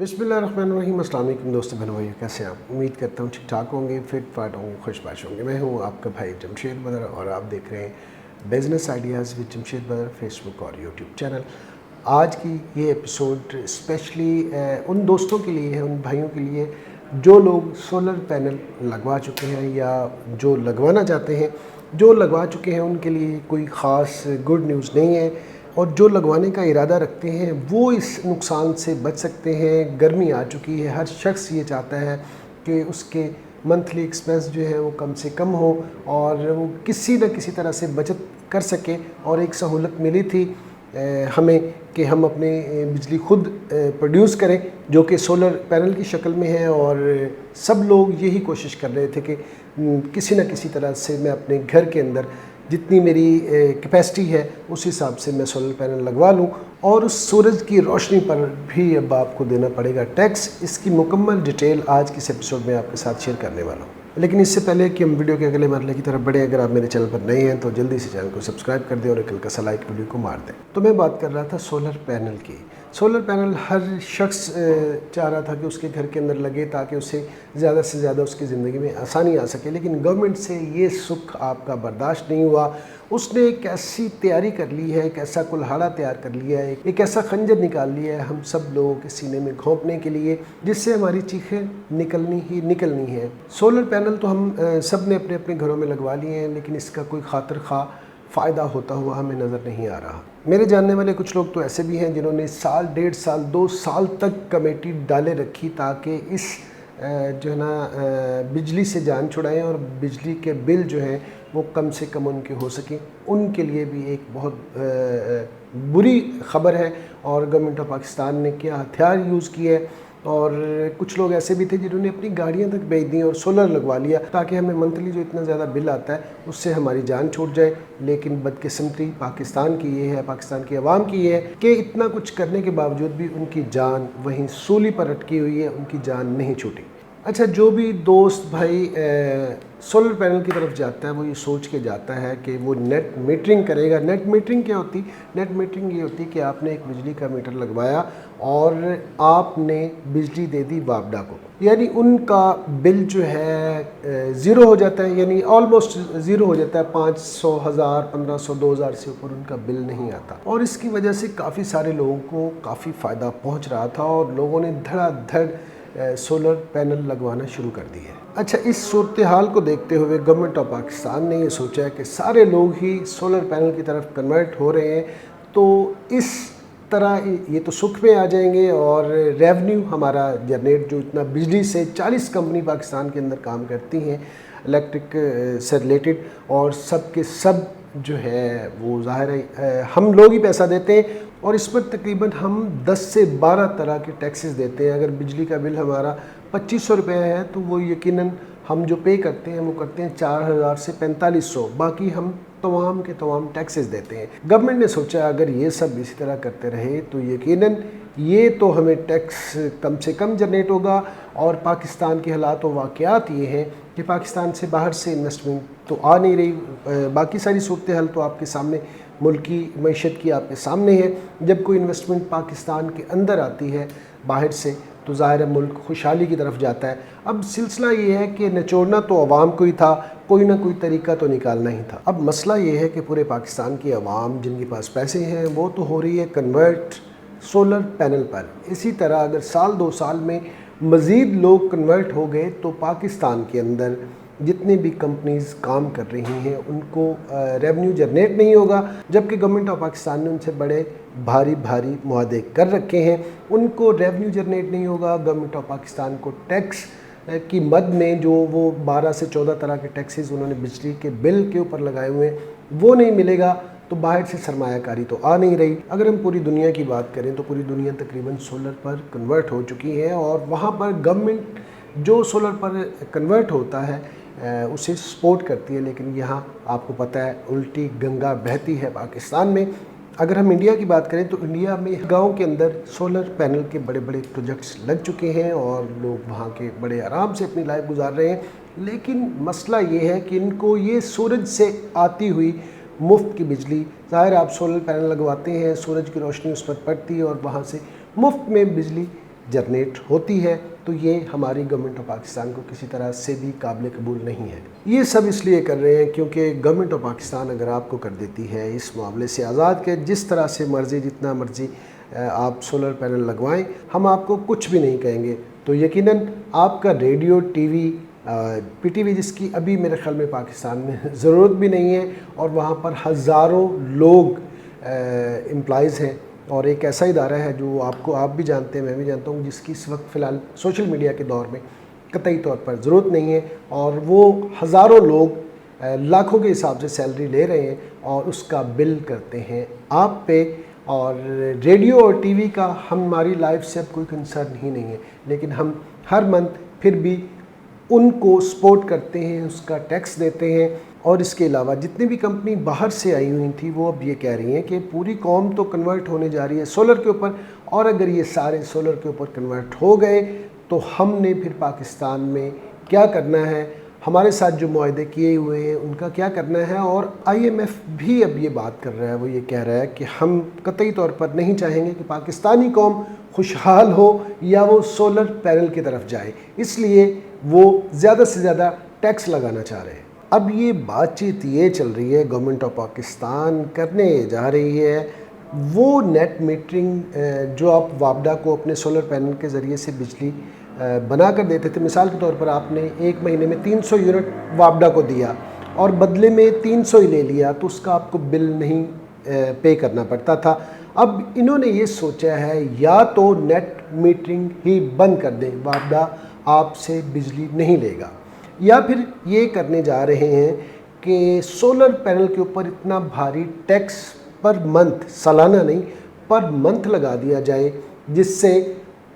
बिस्मिल्लाहिर्रहमानिर्रहीम। अस्सलाम वालेकुम दोस्तों, बहनों भाइयों, कैसे हैं आप? उम्मीद करता हूँ ठीक ठाक होंगे, फिट फाट होंगे, खुशबाश होंगे। मैं हूँ आपका भाई जमशेद बदर और आप देख रहे हैं बिज़नेस आइडियाज़ विद जमशेद बदर फेसबुक और यूट्यूब चैनल। आज की ये एपिसोड स्पेशली उन दोस्तों के लिए है, उन भाइयों के लिए जो लोग सोलर पैनल लगवा चुके हैं या जो लगवाना चाहते हैं। जो लगवा चुके हैं उनके लिए कोई ख़ास गुड न्यूज़ नहीं है, और जो लगवाने का इरादा रखते हैं वो इस नुकसान से बच सकते हैं। गर्मी आ चुकी है, हर शख्स ये चाहता है कि उसके मंथली एक्सपेंस जो है वो कम से कम हो और वो किसी न किसी तरह से बचत कर सके। और एक सहूलत मिली थी हमें कि हम अपने बिजली खुद प्रोड्यूस करें, जो कि सोलर पैनल की शक्ल में है। और सब लोग यही कोशिश कर रहे थे कि किसी न किसी तरह से मैं अपने घर के अंदर जितनी मेरी कैपेसिटी है उस हिसाब से मैं सोलर पैनल लगवा लूं। और उस सूरज की रोशनी पर भी अब आपको देना पड़ेगा टैक्स। इसकी मुकम्मल डिटेल आज के इस एपिसोड में आपके साथ शेयर करने वाला हूं। लेकिन इससे पहले कि हम वीडियो के अगले मरहले की तरफ बढ़े, अगर आप मेरे चैनल पर नए हैं तो जल्दी से चैनल को सब्सक्राइब कर दें और एक हल्का सा लाइक वीडियो को मार दें। तो मैं बात कर रहा था सोलर पैनल की। सोलर पैनल हर शख्स चाह रहा था कि उसके घर के अंदर लगे ताकि उसे ज़्यादा से ज़्यादा उसकी ज़िंदगी में आसानी आ सके। लेकिन गवर्नमेंट से ये सुख आपका बर्दाश्त नहीं हुआ। उसने एक ऐसी तैयारी कर ली है, एक ऐसा कुल्हाड़ा तैयार कर लिया है, एक ऐसा खंजर निकाल लिया है हम सब लोगों के सीने में घोंपने के लिए, जिससे हमारी चीखें निकलनी ही निकलनी है। सोलर पैनल तो हम सब ने अपने अपने घरों में लगवा लिए हैं, लेकिन इसका कोई खातिर खा फ़ायदा होता हुआ हमें नज़र नहीं आ रहा। मेरे जानने वाले कुछ लोग तो ऐसे भी हैं जिन्होंने साल, 1.5 साल, 2 साल तक कमेटी डाले रखी ताकि इस जो है ना बिजली से जान छुड़ाएं और बिजली के बिल जो हैं वो कम से कम उनके हो सकें। उनके लिए भी एक बहुत बुरी ख़बर है। और गवर्नमेंट ऑफ पाकिस्तान ने क्या हथियार यूज़ किया है। और कुछ लोग ऐसे भी थे जिन्होंने अपनी गाड़ियां तक बेच दी और सोलर लगवा लिया ताकि हमें मंथली जो इतना ज़्यादा बिल आता है उससे हमारी जान छूट जाए। लेकिन बदकिस्मती पाकिस्तान की ये है, पाकिस्तान की आवाम की ये है कि इतना कुछ करने के बावजूद भी उनकी जान वहीं सूली पर अटकी हुई है, उनकी जान नहीं छूटी। अच्छा, जो भी दोस्त भाई सोलर पैनल की तरफ जाता है वो ये सोच के जाता है कि वो नेट मीटरिंग करेगा। नेट मीटरिंग क्या होती? नेट मीटरिंग ये होती है कि आपने एक बिजली का मीटर लगवाया और आपने बिजली दे दी वापडा को, यानी उनका बिल जो है ज़ीरो हो जाता है, यानी ऑलमोस्ट ज़ीरो हो जाता है। 500, 1000, 1500, 2000 से ऊपर उनका बिल नहीं आता। और इसकी वजह से काफ़ी सारे लोगों को काफ़ी फ़ायदा पहुँच रहा था और लोगों ने धड़ाधड़ सोलर पैनल लगवाना शुरू कर दी है। अच्छा, इस सूरत हाल को देखते हुए गवर्नमेंट ऑफ पाकिस्तान ने ये सोचा है कि सारे लोग ही सोलर पैनल की तरफ कन्वर्ट हो रहे हैं, तो इस तरह ये तो सुख में आ जाएंगे और रेवेन्यू हमारा जनरेट, जो इतना बिजली से 40 कंपनी पाकिस्तान के अंदर काम करती हैं इलेक्ट्रिक से रिलेटेड, और सब के सब जो है वो ज़ाहिर है हम लोग ही पैसा देते हैं। और इस पर तकरीबन हम 10 से 12 तरह के टैक्सेस देते हैं। अगर बिजली का बिल हमारा 2500 रुपये है तो वो यकीनन हम जो पे करते हैं वो करते हैं 4000 से 4500। बाकी हम तमाम के तमाम टैक्सेस देते हैं। गवर्नमेंट ने सोचा अगर ये सब इसी तरह करते रहे तो यकीनन ये तो हमें टैक्स कम से कम जनरेट होगा। और पाकिस्तान के हालात व वाक़यात ये हैं कि पाकिस्तान से बाहर से इन्वेस्टमेंट तो आ नहीं रही। बाकी सारी सूरत हाल तो आपके सामने, मुल्क की मईशत की आपके सामने है। जब कोई इन्वेस्टमेंट पाकिस्तान के अंदर आती है बाहर से तो ज़ाहिर है मुल्क खुशहाली की तरफ जाता है। अब सिलसिला ये है कि निचोड़ना तो अवाम को ही था, कोई ना कोई तरीका तो निकालना ही था। अब मसला ये है कि पूरे पाकिस्तान की अवाम जिनके पास पैसे हैं वो तो हो रही है कन्वर्ट सोलर पैनल पर। इसी तरह अगर साल 2 साल में मज़ीद लोग कन्वर्ट हो गए तो पाकिस्तान के अंदर जितनी भी कंपनीज़ काम कर रही हैं उनको रेवेन्यू जनरेट नहीं होगा। जबकि गवर्नमेंट ऑफ पाकिस्तान ने उनसे बड़े भारी भारी मुआहदे कर रखे हैं, उनको रेवेन्यू जनरेट नहीं होगा। गवर्नमेंट ऑफ पाकिस्तान को टैक्स की मद में जो वो 12 से 14 तरह के टैक्सेस उन्होंने बिजली के बिल के ऊपर लगाए हुए हैं वो नहीं मिलेगा। तो बाहर से सरमायाकारी तो आ नहीं रही। अगर हम पूरी दुनिया की बात करें तो पूरी दुनिया तकरीबन सोलर पर कन्वर्ट हो चुकी है और वहाँ पर गवर्नमेंट जो सोलर पर कन्वर्ट होता है उसे सपोर्ट करती है। लेकिन यहाँ आपको पता है उल्टी गंगा बहती है पाकिस्तान में। अगर हम इंडिया की बात करें तो इंडिया में गांव के अंदर सोलर पैनल के बड़े बड़े प्रोजेक्ट्स लग चुके हैं और लोग वहाँ के बड़े आराम से अपनी लाइफ गुजार रहे हैं। लेकिन मसला ये है कि इनको ये सूरज से आती हुई मुफ्त की बिजली, ज़ाहिर आप सोलर पैनल लगवाते हैं, सूरज की रोशनी उस पर पड़ती है और वहाँ से मुफ्त में बिजली जनरेट होती है, तो ये हमारी गवर्नमेंट ऑफ पाकिस्तान को किसी तरह से भी काबिल कबूल नहीं है। ये सब इसलिए कर रहे हैं क्योंकि गवर्नमेंट ऑफ पाकिस्तान अगर आपको कर देती है इस मामले से आज़ाद के जिस तरह से मर्ज़ी जितना मर्ज़ी आप सोलर पैनल लगवाएं, हम आपको कुछ भी नहीं कहेंगे। तो यकीनन आपका रेडियो, टीवी, पीटीवी जिसकी अभी मेरे ख्याल में पाकिस्तान में ज़रूरत भी नहीं है, और वहाँ पर हज़ारों लोग एम्प्लॉइज़ हैं, और एक ऐसा इदारा है जो आप भी जानते हैं, मैं भी जानता हूँ, जिसकी इस वक्त फ़िलहाल सोशल मीडिया के दौर में कतई तौर पर ज़रूरत नहीं है, और वो हज़ारों लोग लाखों के हिसाब से सैलरी ले रहे हैं और उसका बिल करते हैं आप पे। और रेडियो और टीवी का हमारी लाइफ से अब कोई कंसर्न ही नहीं है, लेकिन हम हर मंथ फिर भी उनको सपोर्ट करते हैं, उसका टैक्स देते हैं। और इसके अलावा जितनी भी कंपनी बाहर से आई हुई थी वो अब ये कह रही हैं कि पूरी कौम तो कन्वर्ट होने जा रही है सोलर के ऊपर, और अगर ये सारे सोलर के ऊपर कन्वर्ट हो गए तो हमने फिर पाकिस्तान में क्या करना है, हमारे साथ जो मुआहदे किए हुए हैं उनका क्या करना है। और IMF भी अब ये बात कर रहा है, वो ये कह रहा है कि हम कतई तौर पर नहीं चाहेंगे कि पाकिस्तानी कौम खुशहाल हो या वो सोलर पैनल की तरफ जाए, इसलिए वो ज़्यादा से ज़्यादा टैक्स लगाना चाह रहे हैं। अब ये बातचीत ये चल रही है, गवर्नमेंट ऑफ पाकिस्तान करने जा रही है वो नेट मीटरिंग जो आप वापडा को अपने सोलर पैनल के ज़रिए से बिजली बना कर देते थे। मिसाल के तौर पर आपने एक महीने में 300 यूनिट वापडा को दिया और बदले में 300 ही ले लिया, तो उसका आपको बिल नहीं पे करना पड़ता था। अब इन्होंने ये सोचा है या तो नेट मीटरिंग ही बंद कर दें, वापडा आपसे बिजली नहीं लेगा, या फिर ये करने जा रहे हैं कि सोलर पैनल के ऊपर इतना भारी टैक्स पर मंथ, सालाना नहीं पर मंथ लगा दिया जाए, जिससे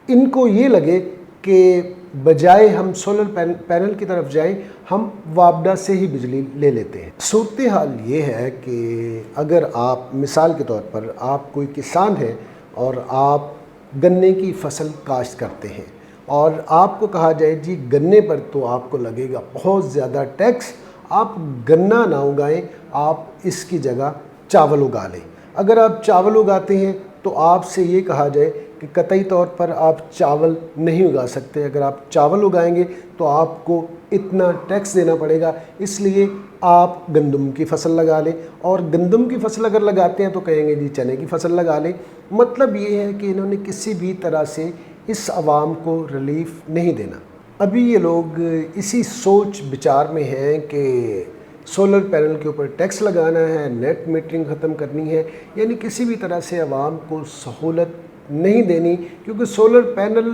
इनको ये लगे कि बजाय हम सोलर पैनल की तरफ जाएं, हम वापडा से ही बिजली ले लेते हैं। सूरत हाल ये है कि अगर आप मिसाल के तौर पर आप कोई किसान हैं और आप गन्ने की फसल काश्त करते हैं और आपको कहा जाए जी गन्ने पर तो आपको लगेगा बहुत ज़्यादा टैक्स, आप गन्ना ना उगाएं, आप इसकी जगह चावल उगा लें। अगर आप चावल उगाते हैं तो आपसे ये कहा जाए कि कतई तौर पर आप चावल नहीं उगा सकते, अगर आप चावल उगाएंगे तो आपको इतना टैक्स देना पड़ेगा, इसलिए आप गंदम की फसल लगा लें। और गंदम की फसल अगर लगाते हैं तो कहेंगे जी चने की फसल लगा लें। मतलब ये है कि इन्होंने किसी भी तरह से इस आवाम को रिलीफ नहीं देना। अभी ये लोग इसी सोच विचार में हैं कि सोलर पैनल के ऊपर टैक्स लगाना है, नेट मीटरिंग ख़त्म करनी है, यानी किसी भी तरह से आवाम को सहूलत नहीं देनी, क्योंकि सोलर पैनल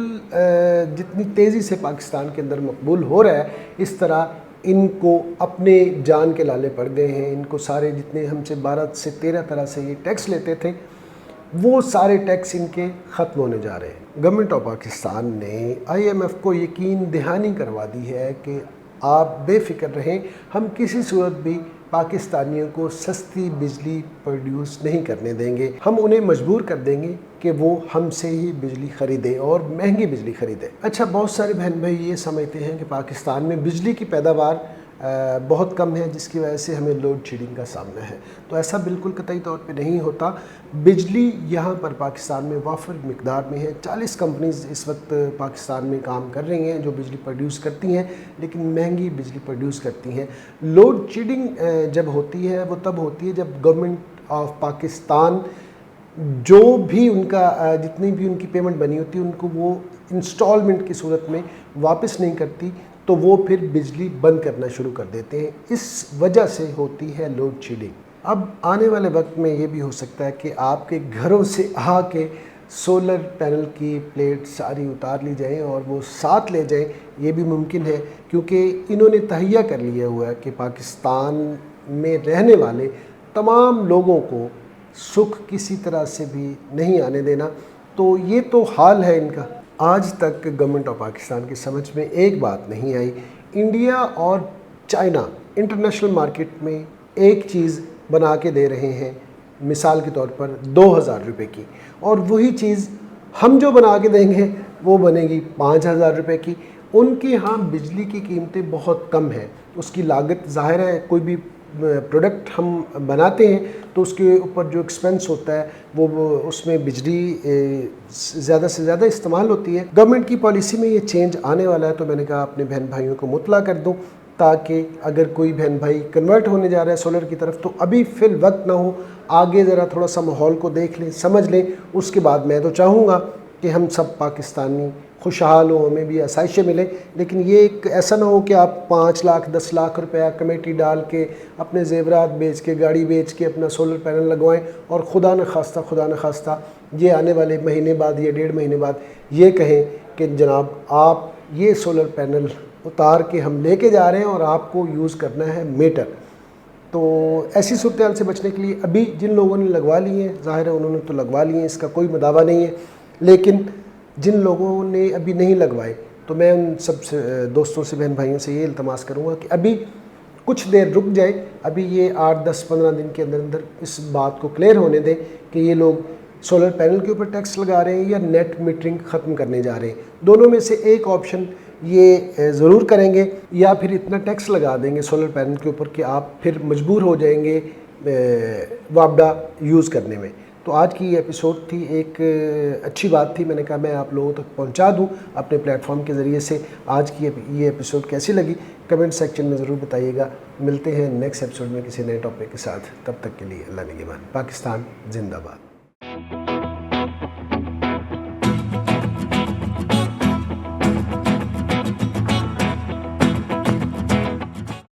जितनी तेज़ी से पाकिस्तान के अंदर मकबूल हो रहा है, इस तरह इनको अपने जान के लाले पड़ गए हैं। इनको सारे जितने हमसे 12 से 13 तरह से ये टैक्स लेते थे, वो सारे टैक्स इनके ख़त्म होने जा रहे हैं। गवर्नमेंट ऑफ पाकिस्तान ने IMF को यकीन दहानी करवा दी है कि आप बेफिक्र रहें, हम किसी सूरत भी पाकिस्तानियों को सस्ती बिजली प्रोड्यूस नहीं करने देंगे, हम उन्हें मजबूर कर देंगे कि वो हमसे ही बिजली ख़रीदें और महंगी बिजली ख़रीदें। अच्छा, बहुत सारे बहन भाई ये समझते हैं कि पाकिस्तान में बिजली की पैदावार बहुत कम है, जिसकी वजह से हमें लोड शेडिंग का सामना है, तो ऐसा बिल्कुल कतई तौर पे नहीं होता। बिजली यहाँ पर पाकिस्तान में वाफिर मिकदार में है। 40 कंपनीज़ इस वक्त पाकिस्तान में काम कर रही हैं जो बिजली प्रोड्यूस करती हैं, लेकिन महंगी बिजली प्रोड्यूस करती हैं। लोड शेडिंग जब होती है वो तब होती है जब गवर्नमेंट ऑफ पाकिस्तान जो भी उनका जितनी भी उनकी पेमेंट बनी होती है उनको वो इंस्टॉलमेंट की सूरत में वापस नहीं करती, तो वो फिर बिजली बंद करना शुरू कर देते हैं। इस वजह से होती है लोड शेडिंग। अब आने वाले वक्त में ये भी हो सकता है कि आपके घरों से आके सोलर पैनल की प्लेट सारी उतार ली जाए और वो साथ ले जाएं, ये भी मुमकिन है, क्योंकि इन्होंने तहैया कर लिया हुआ है कि पाकिस्तान में रहने वाले तमाम लोगों को सुख किसी तरह से भी नहीं आने देना। तो ये तो हाल है इनका। आज तक गवर्नमेंट ऑफ पाकिस्तान की समझ में एक बात नहीं आई, इंडिया और चाइना इंटरनेशनल मार्केट में एक चीज़ बना के दे रहे हैं, मिसाल के तौर पर 2000 रुपये की, और वही चीज़ हम जो बना के देंगे वो बनेगी 5000 रुपये की। उनके यहाँ बिजली की कीमतें बहुत कम है, उसकी लागत ज़ाहिर है कोई भी پروڈکٹ ہم بناتے ہیں تو اس کے اوپر جو ایکسپینس ہوتا ہے وہ اس میں بجلی زیادہ سے زیادہ استعمال ہوتی ہے. گورنمنٹ کی پالیسی میں یہ چینج آنے والا ہے, تو میں نے کہا اپنے بہن بھائیوں کو مطلع کر دوں تاکہ اگر کوئی بہن بھائی کنورٹ ہونے جا رہا ہے سولر کی طرف تو ابھی فی الوقت نہ ہو, آگے ذرا تھوڑا سا ماحول کو دیکھ لیں, سمجھ لیں. اس کے بعد میں تو چاہوں گا کہ ہم سب پاکستانی خوشحال ہوں, ہمیں بھی آسائشیں ملیں, لیکن یہ ایک ایسا نہ ہو کہ آپ 5 لاکھ 10 لاکھ روپیہ کمیٹی ڈال کے اپنے زیورات بیچ کے گاڑی بیچ کے اپنا سولر پینل لگوائیں اور خدا نخواستہ یہ آنے والے مہینے بعد یا 1.5 مہینے بعد یہ کہیں کہ جناب آپ یہ سولر پینل اتار کے ہم لے کے جا رہے ہیں اور آپ کو یوز کرنا ہے میٹر. تو ایسی صورتحال سے بچنے کے لیے ابھی جن لوگوں نے لگوا لی ہیں, ظاہر ہے انہوں نے تو لگوا لی ہیں, اس کا کوئی مداوع نہیں ہے, لیکن جن لوگوں نے ابھی نہیں لگوائے تو میں ان سب سے دوستوں سے بہن بھائیوں سے یہ التماس کروں گا کہ ابھی کچھ دیر رک جائے, ابھی یہ 8 10 15 دن کے اندر اس بات کو کلیئر ہونے دیں کہ یہ لوگ سولر پینل کے اوپر ٹیکس لگا رہے ہیں یا نیٹ میٹرنگ ختم کرنے جا رہے ہیں. دونوں میں سے ایک آپشن یہ ضرور کریں گے, یا پھر اتنا ٹیکس لگا دیں گے سولر پینل کے اوپر کہ آپ پھر مجبور ہو جائیں گے وابڈا یوز کرنے میں. تو آج کی یہ ایپیسوڈ تھی, ایک اچھی بات تھی, میں نے کہا میں آپ لوگوں تک پہنچا دوں اپنے پلیٹ فارم کے ذریعے سے. آج کی یہ ایپیسوڈ کیسی لگی کمنٹ سیکشن میں ضرور بتائیے گا. ملتے ہیں نیکسٹ ایپیسوڈ میں کسی نئے ٹاپک کے ساتھ, تب تک کے لیے اللہ نگہبان. پاکستان زندہ باد.